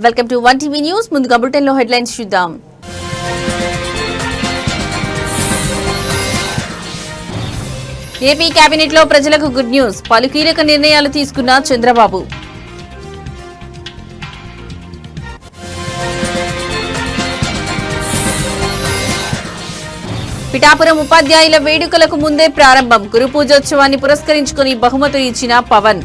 Welcome to 1TV news. ముందుగా bulletin లో headlines చూద్దాం. ఏపీ కేబినెట్ లో ప్రజలకు గుడ్ న్యూస్. పలు కీలక నిర్ణయాలు తీసుకున్న చంద్రబాబు. పిఠాపురం ఉపాధ్యాయుల వేడుకలకు ముందే ప్రారంభం. గురు పూజోత్సవాన్ని పురస్కరించుకుని బహుమతులు ఇచ్చిన పవన్.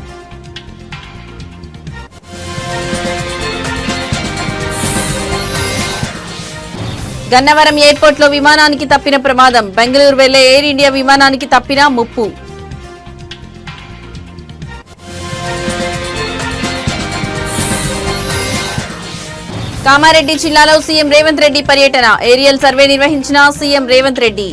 గన్నవరం ఎయిర్పోర్ట్ లో విమానానికి తప్పిన ప్రమాదం. బెంగళూరు వెళ్లే ఎయిర్ ఇండియా విమానానికి తప్పిన ముప్పు. కామారెడ్డి జిల్లాలో సీఎం రేవంత్ రెడ్డి పర్యటన. ఏరియల్ సర్వే నిర్వహించిన సీఎం రేవంత్ రెడ్డి.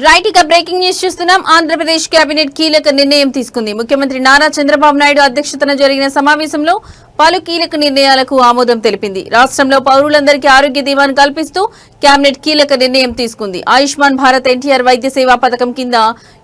రైట్, ఇక బ్రేకింగ్ న్యూస్ చూస్తున్నాం. ఆంధ్రప్రదేశ్ కేబినెట్ కీలక నిర్ణయం తీసుకుంది. ముఖ్యమంత్రి నారా చంద్రబాబు నాయుడు అధ్యక్షతన జరిగిన సమావేశంలో పలు కీలక నిర్ణయాలకు ఆమోదం తెలిపింది. రాష్ట్రంలో పౌరులందరికీ ఆరోగ్య బీమాను కల్పిస్తూ కేబినెట్ కీలక నిర్ణయం తీసుకుంది. ఆయుష్మాన్ భారత్ ఎన్టీఆర్ వైద్య సేవా పథకం కింద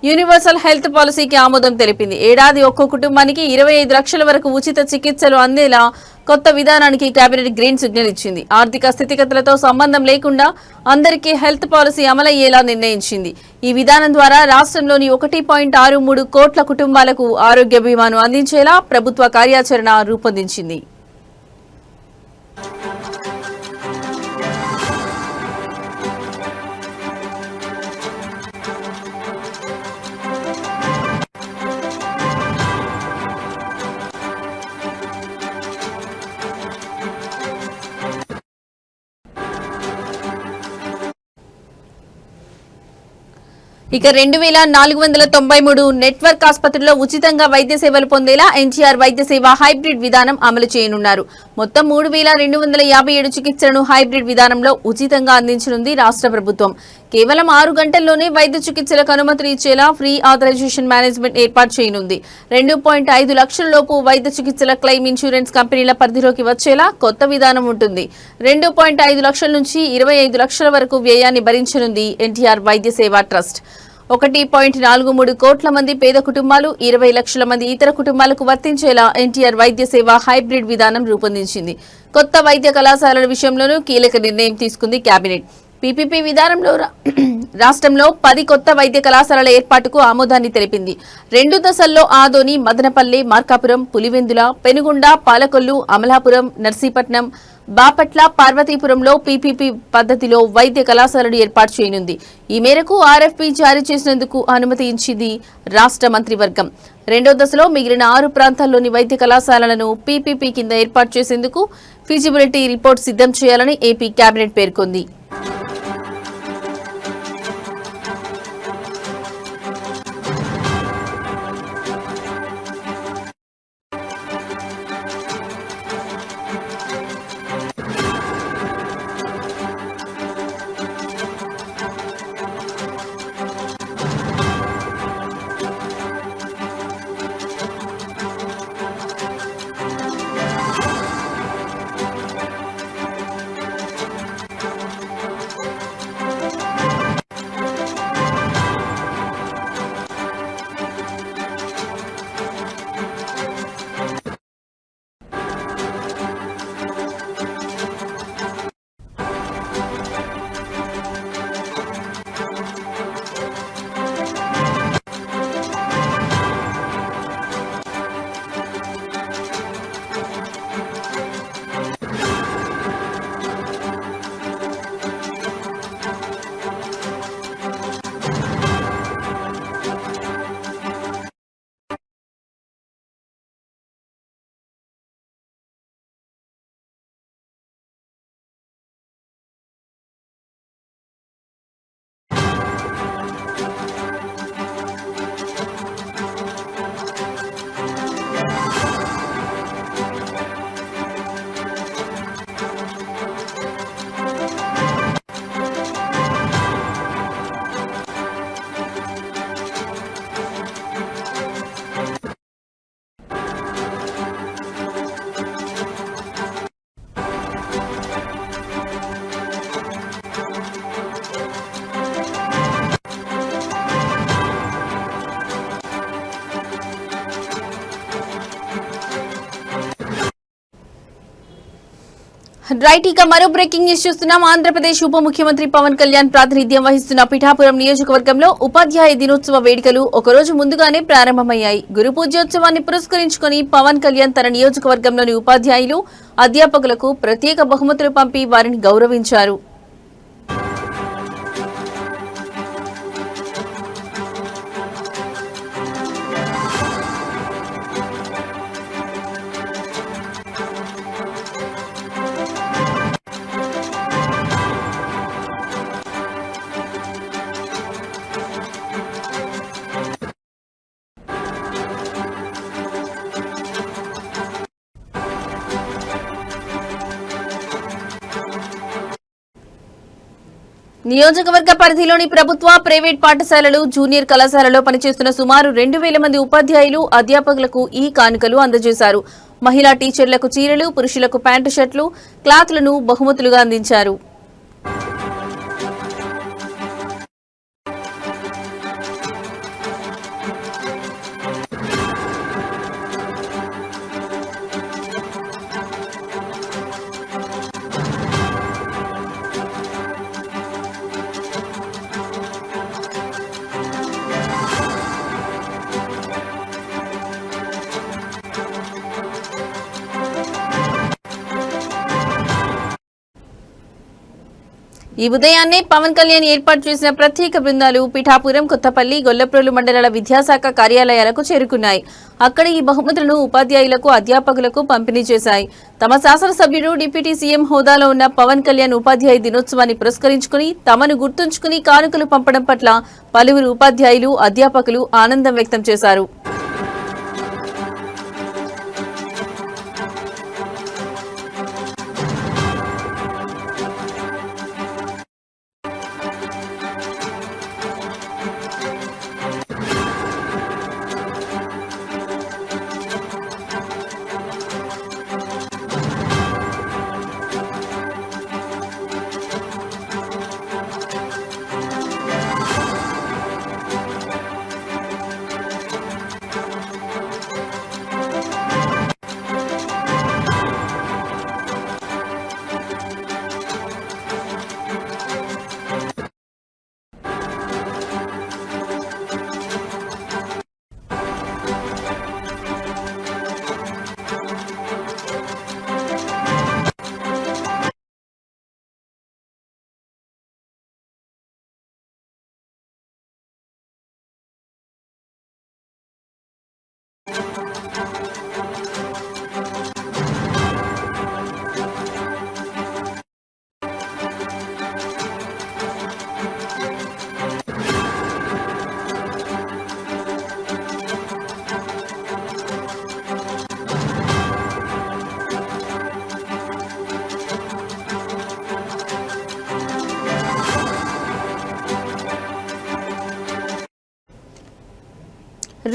యూనివర్సల్ హెల్త్ పాలసీకి ఆమోదం తెలిపింది. ఏడాది ఒక్కో కుటుంబానికి 25 లక్షల వరకు ఉచిత చికిత్సలు అందేలా కొత్త విధానానికి కేబినెట్ గ్రీన్ సిగ్నల్ ఇచ్చింది. ఆర్థిక స్థితిగతులతో సంబంధం లేకుండా అందరికీ హెల్త్ పాలసీ అమలయ్యేలా నిర్ణయించింది. ఈ విధానం ద్వారా రాష్ట్రంలోని 1.63 కోట్ల కుటుంబాలకు ఆరోగ్య బీమాను అందించేలా ప్రభుత్వ కార్యాచరణ రూపొందించింది. ఇక 2493 నెట్వర్క్ ఆసుపత్రుల్లో ఉచితంగా వైద్య సేవలు పొందేలా ఎన్టీఆర్ వైద్య సేవ హైబ్రిడ్ విధానం అమలు చేయనున్నారు. మొత్తం 3257 చికిత్సలను హైబ్రిడ్ విధానంలో ఉచితంగా అందించనుంది రాష్ట్ర ప్రభుత్వం. కేవలం 6 గంటల్లోనే వైద్య చికిత్సలకు అనుమతులు ఇచ్చేలా ఫ్రీ ఆథరైజేషన్ మేనేజ్మెంట్ ఏర్పాటు చేయనుంది. 2.5 లక్షల లోపు వైద్య చికిత్సల క్లెయిమ్ ఇన్సూరెన్స్ కంపెనీల పరిధిలోకి వచ్చేలా కొత్త విధానం ఉంటుంది. 2.5 లక్షల నుంచి 25 లక్షల వరకు వ్యయాన్ని భరించనుంది ఎన్టీఆర్ వైద్య సేవ ట్రస్ట్. 1.43 కోట్ల మంది పేద కుటుంబాలు, 20 లక్షల మంది ఇతర కుటుంబాలకు వర్తించేలా ఎన్టీఆర్ వైద్య సేవ హైబ్రిడ్ విధానం రూపొందించింది. కొత్త వైద్య కళాశాలల విషయంలోనూ కీలక నిర్ణయం తీసుకుంది కేబినెట్. పీపీపీ విధానంలో రాష్ట్రంలో 10 కొత్త వైద్య కళాశాలల ఏర్పాటుకు ఆమోదాన్ని తెలిపింది. 2 దశల్లో ఆదోని, మదనపల్లె, మార్కాపురం, పులివెందుల, పెనుగొండ, పాలకొల్లు, అమలాపురం, నర్సీపట్నం, బాపట్ల, పార్వతీపురంలో పీపీపీ పద్ధతిలో వైద్య కళాశాలను ఏర్పాటు చేయనుంది. ఈ మేరకు ఆర్ఎఫ్పీ జారీ చేసినందుకు అనుమతి ఇచ్చింది రాష్ట్ర మంత్రివర్గం. 2వ దశలో మిగిలిన 6 ప్రాంతాల్లోని వైద్య కళాశాలలను పీపీపీ కింద ఏర్పాటు చేసేందుకు ఫీజిబిలిటీ రిపోర్ట్ సిద్ధం చేయాలని ఏపీ కేబినెట్ పేర్కొంది. రైట్, ఇక మరో బ్రేకింగ్ న్యూస్ చూస్తున్నాం. ఆంధ్రప్రదేశ్ ఉప ముఖ్యమంత్రి పవన్ కళ్యాణ్ ప్రాతినిధ్యం వహిస్తున్న పిఠాపురం నియోజకవర్గంలో ఉపాధ్యాయ దినోత్సవ వేడుకలు ఒకరోజు ముందుగానే ప్రారంభమయ్యాయి. గురు పూజోత్సవాన్ని పురస్కరించుకుని పవన్ కళ్యాణ్ తన నియోజకవర్గంలోని ఉపాధ్యాయులు, అధ్యాపకులకు ప్రత్యేక బహుమతులు పంపి వారిని గౌరవించారు. నియోజకవర్గ పరిధిలోని ప్రభుత్వ, ప్రైవేట్ పాఠశాలలు, జూనియర్ కళాశాలలో పనిచేస్తున్న సుమారు 2,000 మంది ఉపాధ్యాయులు, అధ్యాపకులకు ఈ కానుకలు అందజేశారు. మహిళా టీచర్లకు చీరలు, పురుషులకు ప్యాంటు షర్ట్లు, క్లాత్లను బహుమతులుగా అందించారు. ఈ ఉదయాన్నే పవన్ కళ్యాణ్ ఏర్పాటు చేసిన ప్రత్యేక బృందాలు పిఠాపురం, కొత్తపల్లి, గొల్లప్రోలు మండలాల విద్యాశాఖ కార్యాలయాలకు చేరుకున్నాయి. అక్కడ ఈ బహుమతులను ఉపాధ్యాయులకు, అధ్యాపకులకు పంపిణీ చేశాయి. తమ శాసనసభ్యుడు, డిప్యూటీ సీఎం హోదాలో ఉన్న పవన్ కళ్యాణ్ ఉపాధ్యాయ దినోత్సవాన్ని పురస్కరించుకుని తమను గుర్తుంచుకుని కానుకలు పంపడం పట్ల పలువురు ఉపాధ్యాయులు, అధ్యాపకులు ఆనందం వ్యక్తం చేశారు.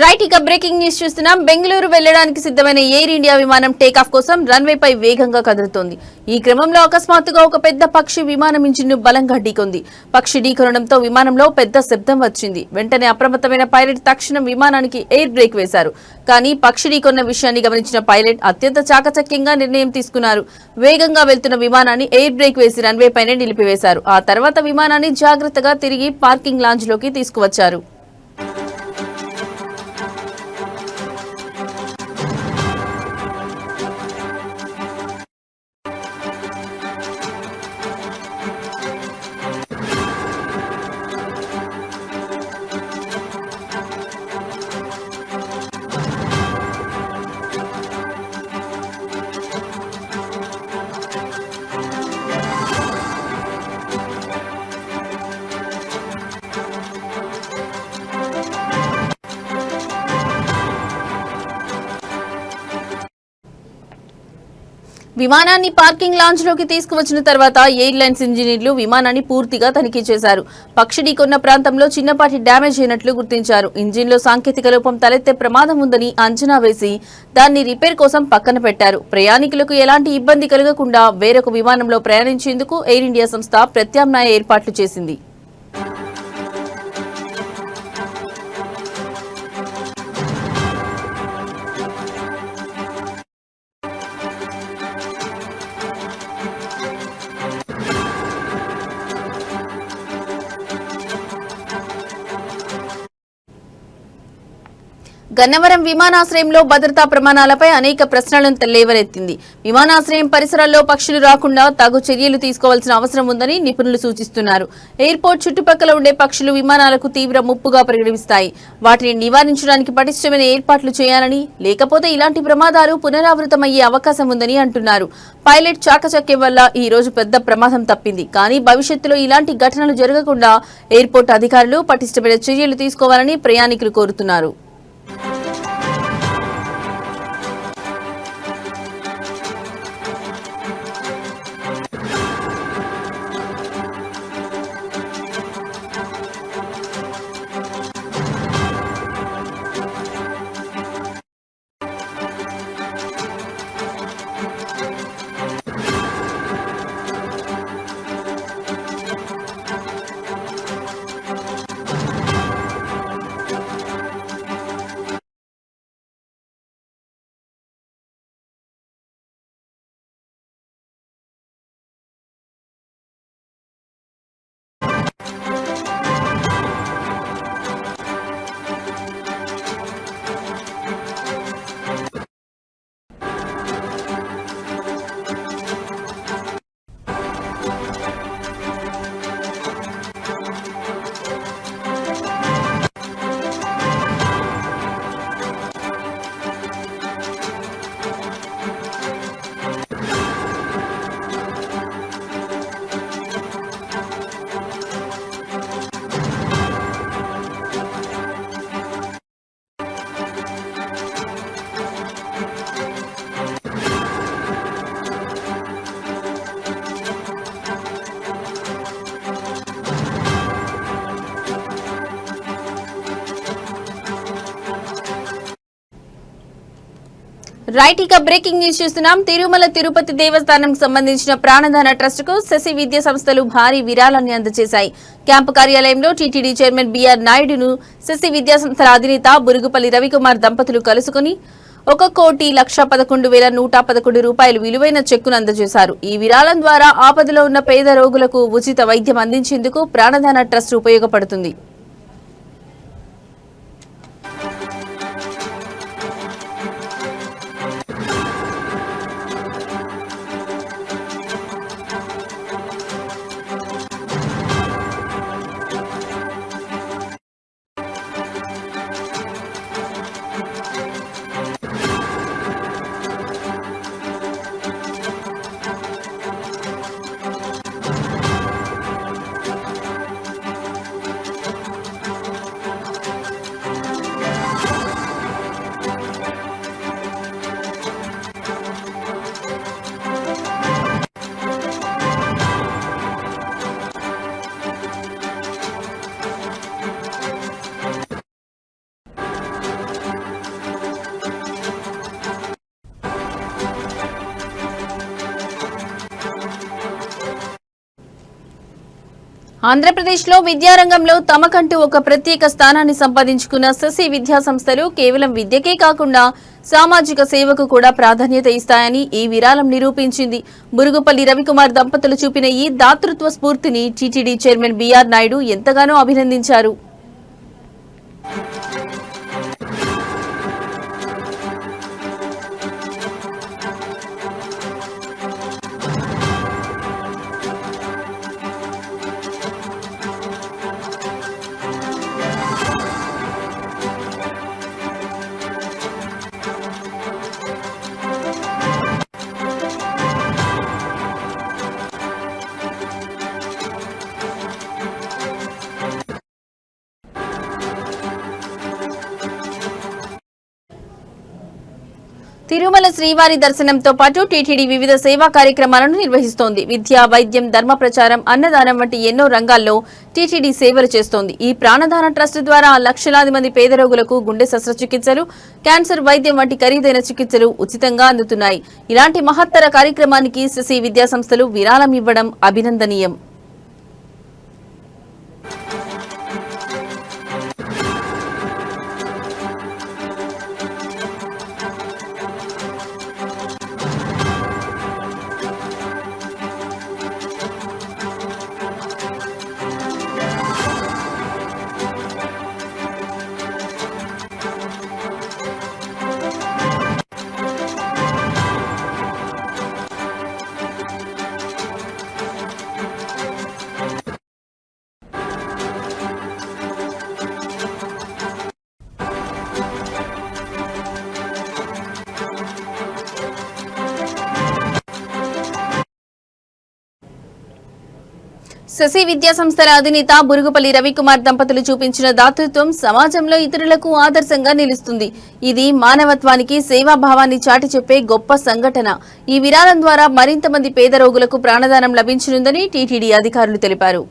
రైట్, ఇక బ్రేకింగ్ న్యూస్ చూస్తున్నాం. బెంగళూరు వెళ్లడానికి సిద్ధమైన ఎయిర్ ఇండియా విమానం టేకాఫ్ కోసం రన్వేపై వేగంగా కదులుతోంది. ఈ క్రమంలో అకస్మాత్తుగా ఒక పెద్ద పక్షి విమానం ఇంజిన్ను బలంగా ఢీకొంది. పక్షి ఢీకొనడంతో విమానంలో పెద్ద శబ్దం వచ్చింది. వెంటనే అప్రమత్తమైన పైలట్ తక్షణం విమానానికి ఎయిర్ బ్రేక్ వేశారు. కానీ పక్షి ఢీకొన్న విషయాన్ని గమనించిన పైలట్ అత్యంత చాకచక్యంగా నిర్ణయం తీసుకున్నారు. వేగంగా వెళ్తున్న విమానాన్ని ఎయిర్ బ్రేక్ వేసి రన్వే పైనే నిలిపివేశారు. ఆ తర్వాత విమానాన్ని జాగ్రత్తగా తిరిగి పార్కింగ్ లాంజ్ లోకి తీసుకువచ్చారు. విమానాన్ని పార్కింగ్ లాంజ్ లోకి తీసుకువచ్చిన తర్వాత ఎయిర్లైన్స్ ఇంజనీర్లు విమానాన్ని పూర్తిగా తనిఖీ చేశారు. పక్షి ఢీకొన్న ప్రాంతంలో చిన్నపాటి డ్యామేజ్ అయినట్లు గుర్తించారు. ఇంజిన్లో సాంకేతిక లోపం తలెత్తే ప్రమాదం ఉందని అంచనా వేసి దాన్ని రిపేర్ కోసం పక్కన పెట్టారు. ప్రయాణికులకు ఎలాంటి ఇబ్బంది కలగకుండా వేరొక విమానంలో ప్రయాణించేందుకు ఎయిర్ ఇండియా సంస్థ ప్రత్యామ్నాయ ఏర్పాట్లు చేసింది. గన్నవరం విమానాశ్రయంలో భద్రతా ప్రమాణాలపై అనేక ప్రశ్నలను లేవనెత్తింది. విమానాశ్రయం పరిసరాల్లో పక్షులు రాకుండా తగు చర్యలు తీసుకోవాల్సిన అవసరం ఉందని నిపుణులు సూచిస్తున్నారు. ఎయిర్పోర్ట్ చుట్టుపక్కల ఉండే పక్షులు విమానాలకు తీవ్ర ముప్పుగా పరిగణిస్తాయి. వాటిని నివారించడానికి పటిష్టమైన ఏర్పాట్లు చేయాలని, లేకపోతే ఇలాంటి ప్రమాదాలు పునరావృతమయ్యే అవకాశం ఉందని అంటున్నారు. పైలట్ చాకచక్యం వల్ల ఈ రోజు పెద్ద ప్రమాదం తప్పింది. కానీ భవిష్యత్తులో ఇలాంటి ఘటనలు జరగకుండా ఎయిర్పోర్ట్ అధికారులు పటిష్టమైన చర్యలు తీసుకోవాలని ప్రయాణికులు కోరుతున్నారు. రైట్, ఇక బ్రేకింగ్ న్యూస్ చూస్తున్నాం. తిరుమల తిరుపతి దేవస్థానం సంబంధించిన ప్రాణదాన ట్రస్ట్ కు శశి విద్యా సంస్థలు భారీ విరాళాన్ని అందజేశాయి. క్యాంపు కార్యాలయంలో టీటీడీ చైర్మన్ బిఆర్ నాయుడును శశి విద్యా సంస్థల అధినేత బురుగుపల్లి రవికుమార్ దంపతులు కలుసుకుని 1,11,111 రూపాయలు విలువైన చెక్కును అందజేశారు. ఈ విరాళం ద్వారా ఆపదలో ఉన్న పేద రోగులకు ఉచిత వైద్యం అందించేందుకు ప్రాణదాన ట్రస్ట్ ఉపయోగపడుతుంది. ఆంధ్రప్రదేశ్లో విద్యారంగంలో తమకంటూ ఒక ప్రత్యేక స్థానాన్ని సంపాదించుకున్న శశి విద్యా సంస్థలు కేవలం విద్యకే కాకుండా సామాజిక సేవకు కూడా ప్రాధాన్యత ఇస్తాయని ఈ విరాళం నిరూపించింది. బురుగుపల్లి రవికుమార్ దంపతులు చూపిన ఈ దాతృత్వ స్ఫూర్తిని టీటీడీ చైర్మన్ బిఆర్ నాయుడు ఎంతగానో అభినందించారు. తిరుమల శ్రీవారి దర్శనంతో పాటు టీటీడీ వివిధ సేవా కార్యక్రమాలను నిర్వహిస్తోంది. విద్య, వైద్యం, ధర్మ ప్రచారం, అన్నదానం వంటి ఎన్నో రంగాల్లో టీటీడీ సేవలు చేస్తోంది. ఈ ప్రాణదాన ట్రస్ట్ ద్వారా లక్షలాది మంది పేద రోగులకు గుండె శస్త్రచికిత్సలు, క్యాన్సర్ వైద్యం వంటి ఖరీదైన చికిత్సలు ఉచితంగా అందుతున్నాయి. ఇలాంటి మహత్తర కార్యక్రమానికి శశి విద్యా సంస్థలు విరాళం ఇవ్వడం అభినందనీయం. శశి విద్యా సంస్థల అధినేత బురుగుపల్లి రవికుమార్ దంపతులు చూపించిన దాతృత్వం సమాజంలో ఇతరులకు ఆదర్శంగా నిలుస్తుంది. ఇది మానవత్వానికి సేవాభావాన్ని చాటి చెప్పే గొప్ప సంఘటన. ఈ విరాళం ద్వారా మరింత మంది పేద రోగులకు ప్రాణదానం లభించనుందని టీటీడీ అధికారులు తెలిపారు.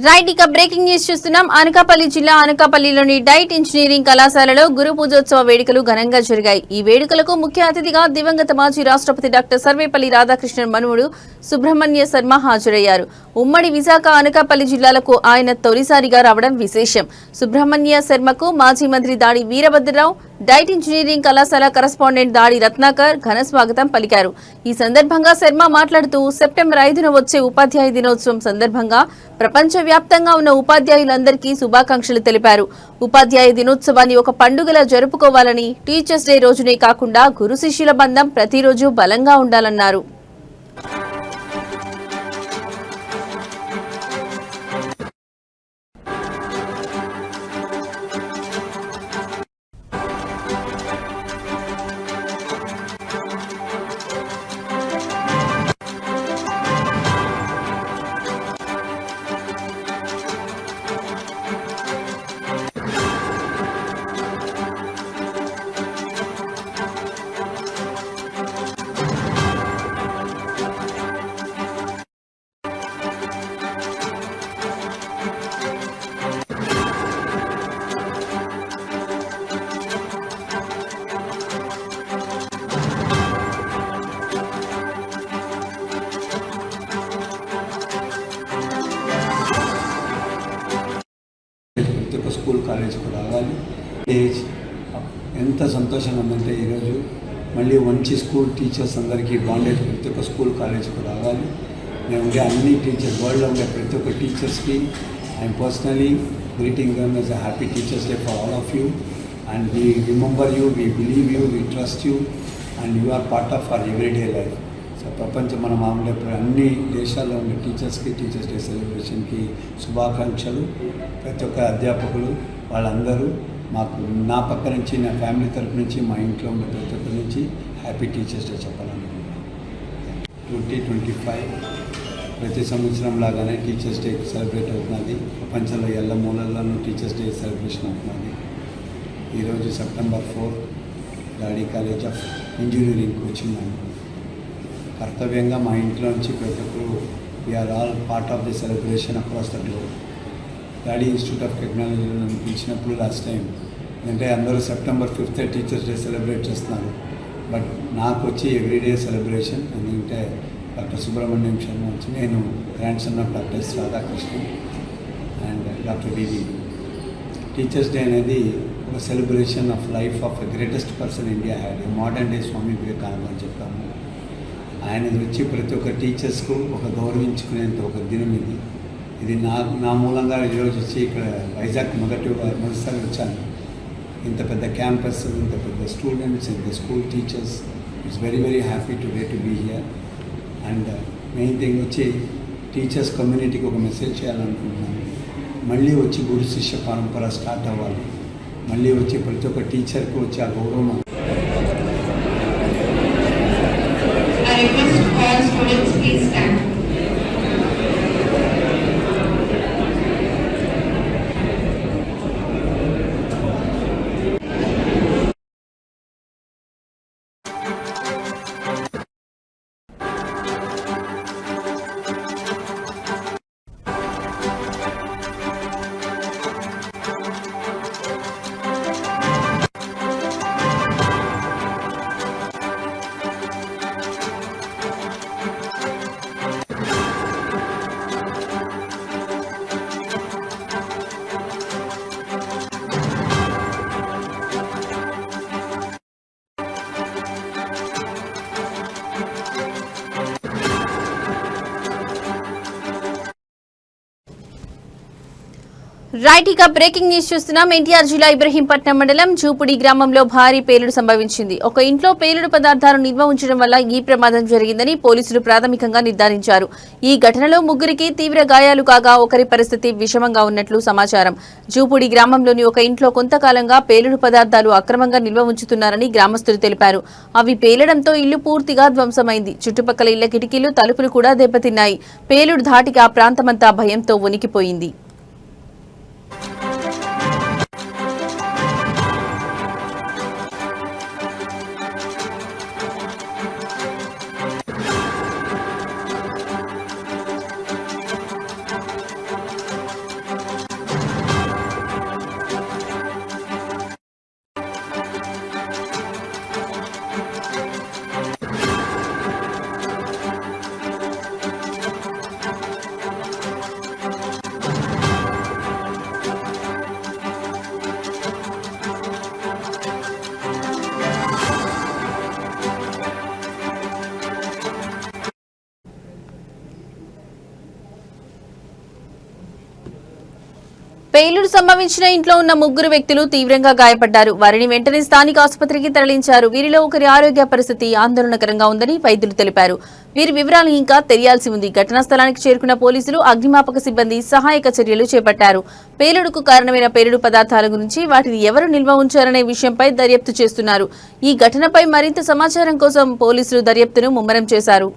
రైట్, ఇక బ్రేకింగ్ న్యూస్ చూస్తున్నాం. అనకాపల్లి జిల్లా అనకాపల్లిలోని డైట్ ఇంజనీరింగ్ కళాశాలలో గురు పూజోత్సవ వేడుకలు ఘనంగా జరిగాయి. ఈ వేడుకలకు ముఖ్య అతిథిగా దివంగత మాజీ రాష్ట్రపతి డాక్టర్ సర్వేపల్లి రాధాకృష్ణన్ మనుమడు సుబ్రహ్మణ్య శర్మ హాజరయ్యారు. ఉమ్మడి విశాఖ అనకాపల్లి జిల్లాలకు ఆయన తొలిసారిగా రావడం విశేషం. సుబ్రహ్మణ్య శర్మకు మాజీ మంత్రి దాడి వీరభద్రరావు, డైట్ ఇంజనీరింగ్ కళాశాల కరస్పాండెంట్ దాడి రత్నాకర్ ఘన స్వాగతం పలికారు. ఈ సందర్భంగా శర్మ మాట్లాడుతూ సెప్టెంబర్ 5న వచ్చే ఉపాధ్యాయ దినోత్సవం సందర్భంగా ప్రపంచవ్యాప్తంగా ఉన్న ఉపాధ్యాయులందరికీ శుభాకాంక్షలు తెలిపారు. ఉపాధ్యాయ దినోత్సవాన్ని ఒక పండుగలా జరుపుకోవాలని, టీచర్స్ డే రోజునే కాకుండా గురు శిష్యుల బంధం ప్రతిరోజు బలంగా ఉండాలన్నారు. స్కూల్ కాలేజ్కి రావాలి. ఎంత సంతోషంగా ఉందంటే ఈరోజు మళ్ళీ మంచి స్కూల్ టీచర్స్ అందరికీ బాండెడ్ ప్రతి ఒక్క స్కూల్ కాలేజ్కి రావాలి. మేము ఉండే అన్ని టీచర్స్, వరల్డ్లో ఉండే ప్రతి ఒక్క టీచర్స్కి I'm personally greeting them as a happy teachers day for all of you. And we remember you, we believe you, we trust you, and you are part of our everyday life. So ప్రపంచం మనం మామూలు అన్ని దేశాల్లో ఉండే టీచర్స్కి teachers day సెలబ్రేషన్కి శుభాకాంక్షలు. ప్రతి ఒక్క అధ్యాపకులు వాళ్ళందరూ మాకు నా పక్క నుంచి, నా ఫ్యామిలీ తరపు నుంచి, మా ఇంట్లో ఉండే ప్రతి ఒక్క నుంచి హ్యాపీ టీచర్స్ డే చెప్పాలనుకుంటున్నాను. 2025 ప్రతి సంవత్సరం లాగానే టీచర్స్ డే సెలబ్రేట్ అవుతున్నది. ప్రపంచంలో ఎల్ల మూలల్లోనూ టీచర్స్ డే సెలబ్రేషన్ అవుతున్నది. ఈరోజు సెప్టెంబర్ 4 డాడీ కాలేజ్ ఆఫ్ ఇంజనీరింగ్కి వచ్చిందండి. కర్తవ్యంగా మా ఇంట్లో నుంచి ప్రతి ఒక్కరు we are all part of the celebration across the globe. Daddy institute of టెక్నాలజీలో నన్ను పిలిచినప్పుడు లాస్ట్ టైం అంటే అందరూ సెప్టెంబర్ 5 టీచర్స్ డే సెలబ్రేట్ చేస్తున్నారు. బట్ నాకు వచ్చి ఎవ్రీడే సెలబ్రేషన్. ఎందుకంటే డాక్టర్ సుబ్రహ్మణ్యం శర్మ వచ్చి, నేను grandson of doctor S Radhakrishnan and doctor VV. Teachers day అనేది ఒక celebration of life of the greatest person India had. Modern day Swami Vivekananda అని చెప్పాము. ఆయనది వచ్చి ప్రతి ఒక్క టీచర్స్కు ఒక గౌరవించుకునేంత ఒక దినం ఇది. ఇది నా మూలంగా ఈరోజు వచ్చి ఇక్కడ వైజాగ్ మొదటిసారి వచ్చాను. ఇంత పెద్ద క్యాంపస్, ఇంత పెద్ద స్టూడెంట్స్, ఇంత school teachers. It's very very happy today to be here. And main thing వచ్చి టీచర్స్ కమ్యూనిటీకి ఒక మెసేజ్ చేయాలనుకుంటున్నాను. మళ్ళీ వచ్చి గురు శిష్య పరంపర స్టార్ట్ అవ్వాలి. మళ్ళీ వచ్చి ప్రతి ఒక్క టీచర్కి వచ్చి ఆ గౌరవం. I request all students please stand. Right, ఇక బ్రేకింగ్ న్యూస్ చూస్తున్నాం. ఎన్టీఆర్ జిల్లా ఇబ్రహీంపట్నం మండలం జూపుడి గ్రామంలో భారీ పేలుడు సంభవించింది. ఒక ఇంట్లో పేలుడు పదార్థాలు నిల్వ ఉంచడం వల్ల ఈ ప్రమాదం జరిగిందని పోలీసులు ప్రాథమికంగా నిర్ధారించారు. ఈ ఘటనలో ముగ్గురికి తీవ్ర గాయాలు కాగా ఒకరి పరిస్థితి విషమంగా ఉన్నట్లు సమాచారం. జూపుడి గ్రామంలోని ఒక ఇంట్లో కొంతకాలంగా పేలుడు పదార్థాలు అక్రమంగా నిల్వ ఉంచుతున్నారని గ్రామస్తులు తెలిపారు. అవి పేలడంతో ఇల్లు పూర్తిగా ధ్వంసమైంది. చుట్టుపక్కల ఇళ్ల కిటికీలు, తలుపులు కూడా దెబ్బతిన్నాయి. పేలుడు ధాటికి ఆ ప్రాంతమంతా భయంతో వణికిపోయింది. పేలుడు సంభవించిన ఇంట్లో ఉన్న ముగ్గురు వ్యక్తులు తీవ్రంగా గాయపడ్డారు. వారిని వెంటనే స్థానిక ఆసుపత్రికి తరలించారు. వీరిలో ఒకరి ఆరోగ్య పరిస్థితి ఆందోళనకరంగా ఉందని వైద్యులు తెలిపారు. వీరి వివరాలు ఇంకా తెలియాల్సి ఉంది. ఘటనా స్థలానికి చేరుకున్న పోలీసులు, అగ్నిమాపక సిబ్బంది సహాయక చర్యలు చేపట్టారు. పేలుడుకు కారణమైన పేలుడు పదార్థాల గురించి, వాటిని ఎవరు నిల్వ ఉంచారనే విషయంపై దర్యాప్తు చేస్తున్నారు. ఈ ఘటనపై మరింత సమాచారం కోసం పోలీసులు దర్యాప్తును ముమ్మరం చేశారు.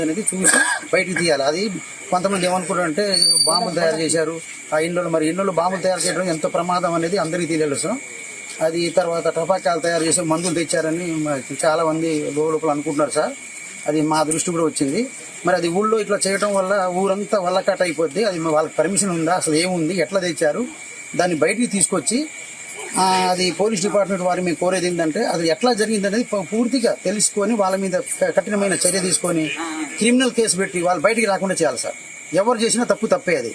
అనేది చూసి బయటికి తీయాలి. అది కొంతమంది ఏమనుకుంటారంటే బాంబులు తయారు చేశారు ఆ ఇండ్లలో. మరి ఇండ్లలో బాంబులు తయారు చేయడం ఎంత ప్రమాదం అనేది అందరికీ తెలియదు. అది తర్వాత టపాకాయలు తయారు చేసి మందులు తెచ్చారని చాలా మంది లోపల అనుకుంటున్నారు సార్. అది మా దృష్టి కూడా వచ్చింది. మరి అది ఊళ్ళో ఇట్లా చేయడం వల్ల ఊరంతా వల్లకట్ అయిపోద్ది. అది వాళ్ళకి పర్మిషన్ ఉందా, అసలు ఏముంది, ఎట్లా తెచ్చారు, దాన్ని బయటికి తీసుకొచ్చి అది పోలీస్ డిపార్ట్మెంట్ వారి మేము కోరేది ఏంటంటే అది ఎట్లా జరిగింది అనేది పూర్తిగా తెలుసుకొని వాళ్ళ మీద కఠినమైన చర్య తీసుకొని క్రిమినల్ కేసు పెట్టి వాళ్ళు బయటికి రాకుండా చేయాలి సార్. ఎవరు చేసినా తప్పే అది.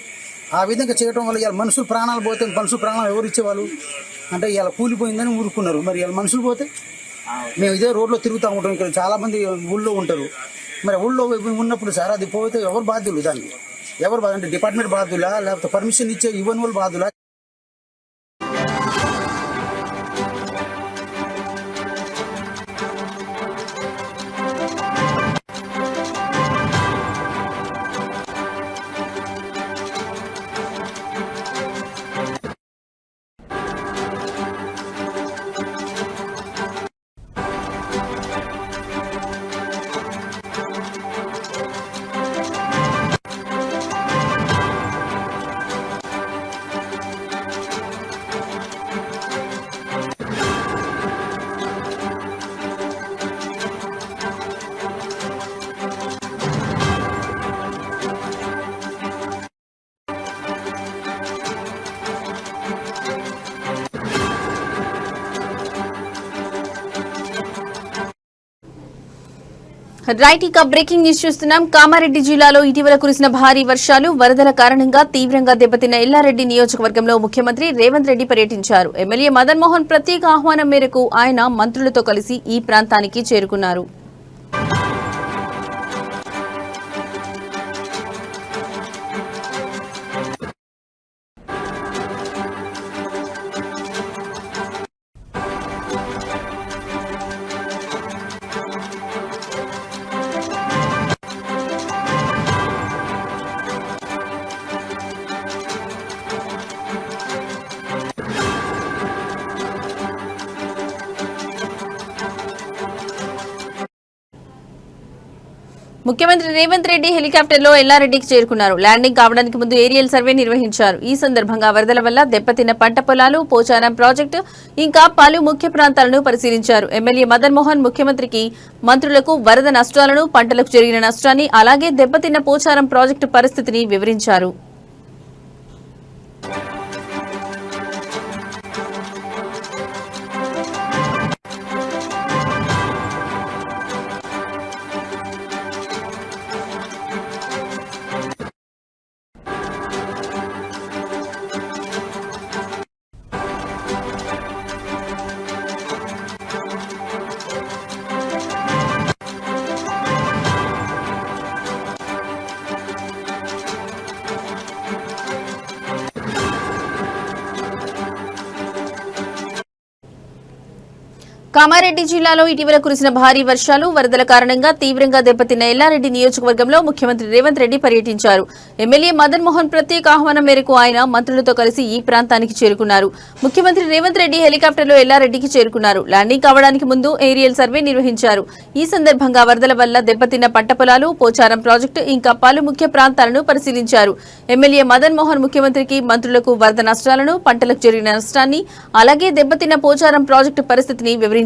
ఆ విధంగా చేయడం వల్ల ఇవాళ మనుషులు ప్రాణాలు పోతే, మనుషులు ప్రాణాలు ఎవరు ఇచ్చేవాళ్ళు అంటే ఇవాళ కూలిపోయిందని ఊరుకున్నారు. మరి ఇవాళ మనుషులు పోతే మేము ఇదే రోడ్లో తిరుగుతూ ఉంటాం. ఇక్కడ చాలా మంది ఊళ్ళో ఉంటారు. మరి ఊళ్ళో ఉన్నప్పుడు సార్ అది పోతే ఎవరు బాధ్యులు దానికి? ఎవరు అంటే డిపార్ట్మెంట్ బాధ్యులా, లేకపోతే పర్మిషన్ ఇచ్చే ఇవ్వని వాళ్ళు బాధ్యులా? రైట్, ఇక బ్రేకింగ్ న్యూస్ చూస్తున్నాం. కామారెడ్డి జిల్లాలో ఇటీవల కురిసిన భారీ వర్షాలు, వరదల కారణంగా తీవ్రంగా దెబ్బతిన్న ఎల్లారెడ్డి నియోజకవర్గంలో ముఖ్యమంత్రి రేవంత్ రెడ్డి పర్యటించారు. ఎమ్మెల్యే మదన్ మోహన్ ప్రత్యేక ఆహ్వానం మేరకు ఆయన మంత్రులతో కలిసి ఈ ప్రాంతానికి చేరుకున్నారు. ముఖ్యమంత్రి రేవంత్ రెడ్డి హెలికాప్టర్లో ఎల్లారెడ్డికి చేరుకున్నారు. ల్యాండింగ్ కావడానికి ముందు ఏరియల్ సర్వే నిర్వహించారు. ఈ సందర్భంగా వరదల వల్ల దెబ్బతిన్న పంట పొలాలు, పోచారం ప్రాజెక్టు ఇంకా పలు ముఖ్య ప్రాంతాలను పరిశీలించారు. ఎమ్మెల్యే మదన్ మోహన్ ముఖ్యమంత్రికి, మంత్రులకు వరద నష్టాలను, పంటలకు జరిగిన నష్టాన్ని, అలాగే దెబ్బతిన్న పోచారం ప్రాజెక్టు పరిస్థితిని వివరించారు. కామారెడ్డి జిల్లాలో ఇటీవల కురిసిన భారీ వర్షాలు, వరదల కారణంగా తీవ్రంగా దెబ్బతిన్న ఎల్లారెడ్డి నియోజకవర్గంలో ముఖ్యమంత్రి రేవంత్ రెడ్డి పర్యటించారు. ఎమ్మెల్యే మదన్ మోహన్ ప్రత్యేక ఆహ్వానం మేరకు ఆయన మంత్రులతో కలిసి ఈ ప్రాంతానికి చేరుకున్నారు. ముఖ్యమంత్రి రేవంత్ రెడ్డి హెలికాప్టర్లో ఎల్లారెడ్డికి చేరుకున్నారు. ల్యాండింగ్ కావడానికి ముందు ఏరియల్ సర్వే నిర్వహించారు. ఈ సందర్భంగా వరదల వల్ల దెబ్బతిన్న పంట పొలాలు, పోచారం ప్రాజెక్టు ఇంకా పలు ముఖ్య ప్రాంతాలను పరిశీలించారు. ఎమ్మెల్యే మదన్ మోహన్ ముఖ్యమంత్రికి, మంత్రులకు వరద నష్టాలను, పంటలకు జరిగిన నష్టాన్ని, అలాగే దెబ్బతిన్న పోచారం ప్రాజెక్టు పరిస్థితిని వివరించారు.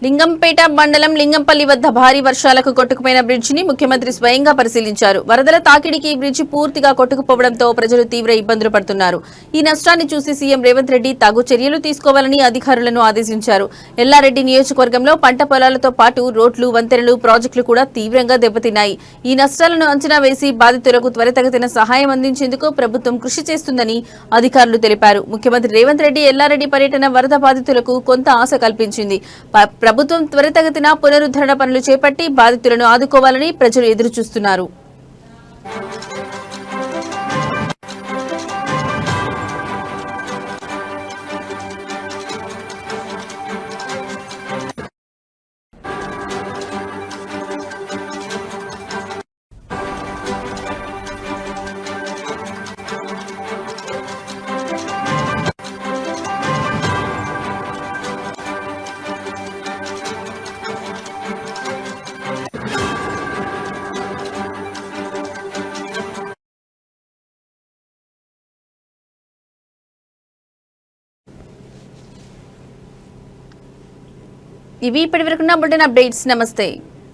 లింగంపేట మండలం లింగంపల్లి వద్ద భారీ వర్షాలకు కొట్టుకుపోయిన బ్రిడ్జిని ముఖ్యమంత్రి స్వయంగా పరిశీలించారు. వరదల తాకిడికి ఈ బ్రిడ్జి పూర్తిగా కొట్టుకుపోవడంతో ప్రజలు తీవ్ర ఇబ్బందులు పడుతున్నారు. ఈ నష్టాన్ని చూసి సీఎం రేవంత్ రెడ్డి తగు చర్యలు తీసుకోవాలని అధికారులను ఆదేశించారు. ఎల్లారెడ్డి నియోజకవర్గంలో పంట పొలాలతో పాటు రోడ్లు, వంతెనలు, ప్రాజెక్టులు కూడా తీవ్రంగా దెబ్బతిన్నాయి. ఈ నష్టాలను అంచనా వేసి బాధితులకు త్వరితగతిన సహాయం అందించేందుకు ప్రభుత్వం కృషి చేస్తుందని అధికారులు తెలిపారు. ముఖ్యమంత్రి రేవంత్ రెడ్డి ఎల్లారెడ్డి పర్యటన వరద బాధితులకు కొంత ఆశ కల్పించింది. ప్రభుత్వం త్వరితగతిన పునరుద్ధరణ పనులు చేపట్టి బాధితులను ఆదుకోవాలని ప్రజలు ఎదురుచూస్తున్నారు. ఇవి ఇప్పటివరకున్న బులెటిన్ అప్డేట్స్. నమస్తే.